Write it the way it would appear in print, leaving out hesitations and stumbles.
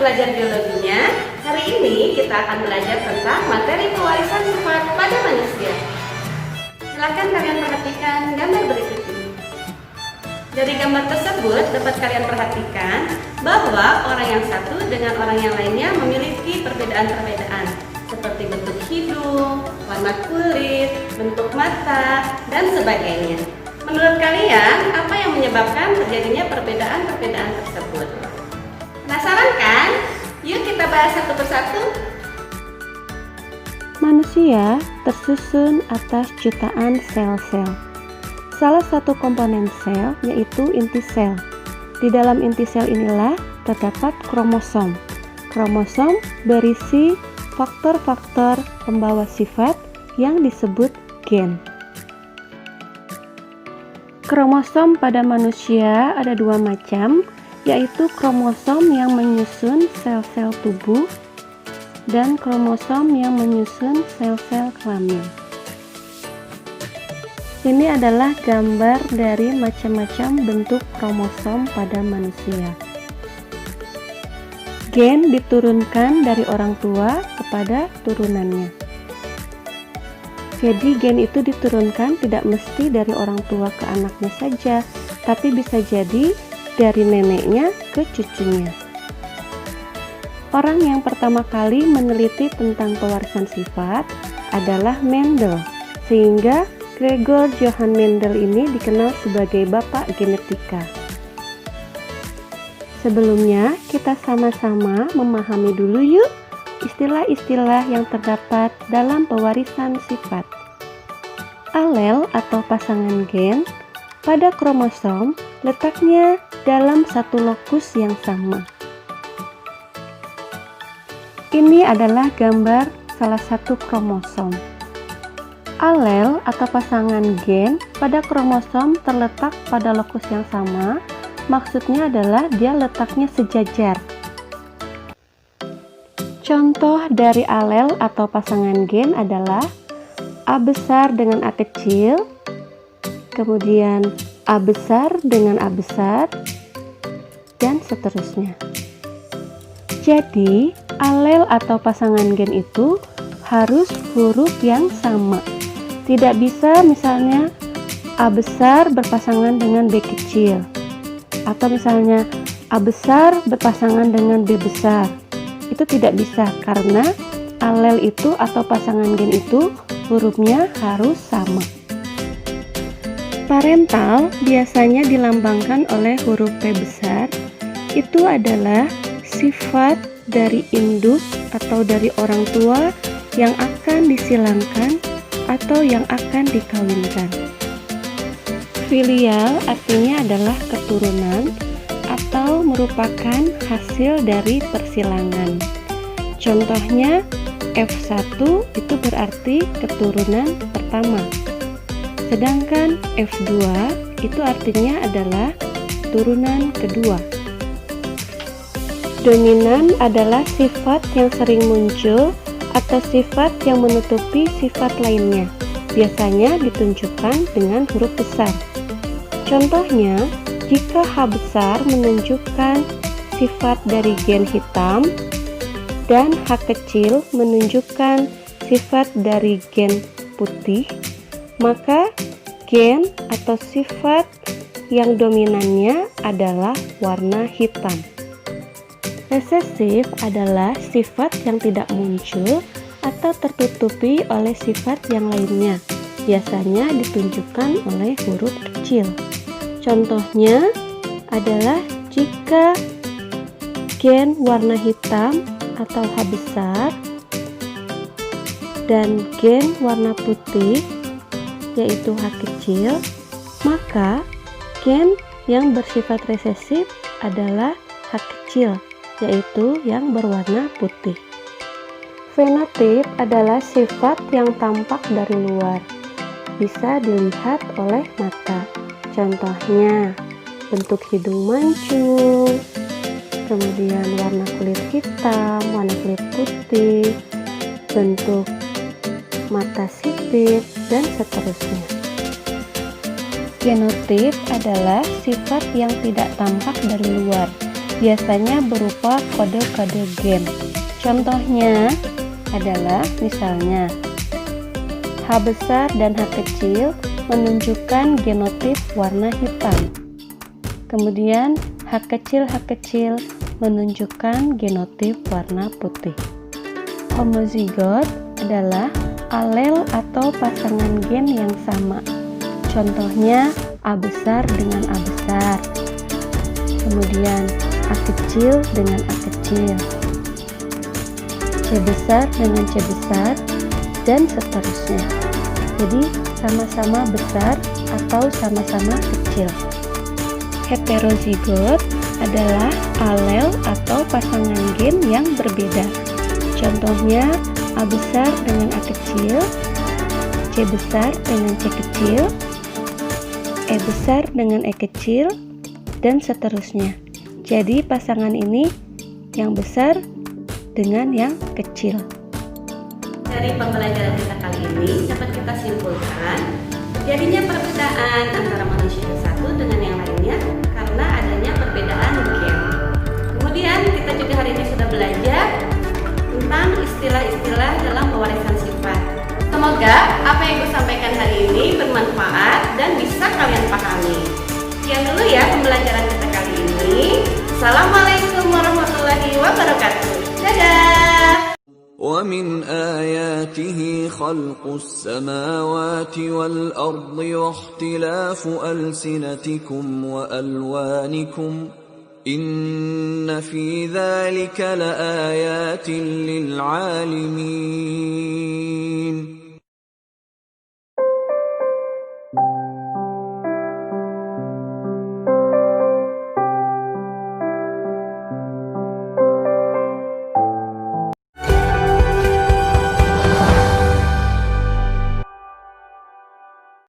belajar biologinya. Hari ini kita akan belajar tentang materi pewarisan sifat pada manusia. Silakan kalian perhatikan gambar berikut ini. Dari gambar tersebut dapat kalian perhatikan bahwa orang yang satu dengan orang yang lainnya memiliki perbedaan-perbedaan seperti bentuk hidung, warna kulit, bentuk mata, dan sebagainya. Menurut kalian, apa yang menyebabkan terjadinya perbedaan-perbedaan tersebut? Penasaran kan? Yuk kita bahas satu persatu. Manusia tersusun atas jutaan sel-sel. Salah satu komponen sel yaitu inti sel. Di dalam inti sel inilah terdapat kromosom. Kromosom berisi faktor-faktor pembawa sifat yang disebut gen. Kromosom pada manusia ada dua macam, yaitu kromosom yang menyusun sel-sel tubuh dan kromosom yang menyusun sel-sel kelamin. Ini adalah gambar dari macam-macam bentuk kromosom pada manusia. Gen diturunkan dari orang tua kepada turunannya. Jadi gen itu diturunkan tidak mesti dari orang tua ke anaknya saja, tapi bisa jadi dari neneknya ke cucunya. Orang yang pertama kali meneliti tentang pewarisan sifat adalah Mendel, sehingga Gregor Johann Mendel ini dikenal sebagai bapak genetika. Sebelumnya, kita sama-sama memahami dulu yuk istilah-istilah yang terdapat dalam pewarisan sifat. Alel atau pasangan gen pada kromosom letaknya dalam satu lokus yang sama. Ini adalah gambar salah satu kromosom. Alel atau pasangan gen pada kromosom terletak pada lokus yang sama, maksudnya adalah dia letaknya sejajar. Contoh dari alel atau pasangan gen adalah A besar dengan A kecil, kemudian A besar dengan A besar, dan seterusnya. Jadi, alel atau pasangan gen itu harus huruf yang sama. Tidak bisa misalnya A besar berpasangan dengan B kecil, atau misalnya A besar berpasangan dengan B besar. Itu tidak bisa karena alel itu atau pasangan gen itu hurufnya harus sama. Parental biasanya dilambangkan oleh huruf P besar. Itu adalah sifat dari induk atau dari orang tua yang akan disilangkan atau yang akan dikawinkan. Filial artinya adalah keturunan atau merupakan hasil dari persilangan. Contohnya F1 itu berarti keturunan pertama. Sedangkan F2 itu artinya adalah turunan kedua. Dominan adalah sifat yang sering muncul atau sifat yang menutupi sifat lainnya. Biasanya ditunjukkan dengan huruf besar. Contohnya, jika H besar menunjukkan sifat dari gen hitam dan H kecil menunjukkan sifat dari gen putih, maka gen atau sifat yang dominannya adalah warna hitam. Resesif adalah sifat yang tidak muncul atau tertutupi oleh sifat yang lainnya. Biasanya ditunjukkan oleh huruf kecil. Contohnya adalah jika gen warna hitam atau H besar dan gen warna putih yaitu H kecil, maka gen yang bersifat resesif adalah H kecil yaitu yang berwarna putih. Fenotip adalah sifat yang tampak dari luar, bisa dilihat oleh mata. Contohnya, bentuk hidung mancung, kemudian warna kulit hitam, warna kulit putih, bentuk mata sipit, dan seterusnya. Genotip adalah sifat yang tidak tampak dari luar, biasanya berupa kode-kode game. Contohnya adalah misalnya H besar dan H kecil menunjukkan genotip warna hitam. Kemudian H kecil menunjukkan genotip warna putih. Homozigot adalah alel atau pasangan gen yang sama. Contohnya A besar dengan A besar. Kemudian A kecil dengan A kecil. C besar dengan C besar dan seterusnya. Jadi sama-sama besar atau sama-sama kecil. Heterozigot adalah alel atau pasangan gen yang berbeda. Contohnya A besar dengan A kecil, C besar dengan C kecil, E besar dengan E kecil, dan seterusnya. Jadi pasangan ini yang besar dengan yang kecil. Dari pembelajaran kita kali ini dapat kita simpulkan terjadinya perbedaan antara manusia yang satu dengan yang lainnya karena adanya perbedaan gen. Kemudian kita juga hari ini sudah belajar tentang istilah-istilah dalam pewarisan sifat. Semoga apa yang gue sampaikan hari ini bermanfaat dan bisa kalian pahami. Sekian dulu ya pembelajaran kita kali ini. Assalamualaikum warahmatullahi wabarakatuh. Dadah! ومن آياته خلق السماوات والأرض واختلاف ألسنتكم وألوانكم إن في ذلك لآيات للعالمين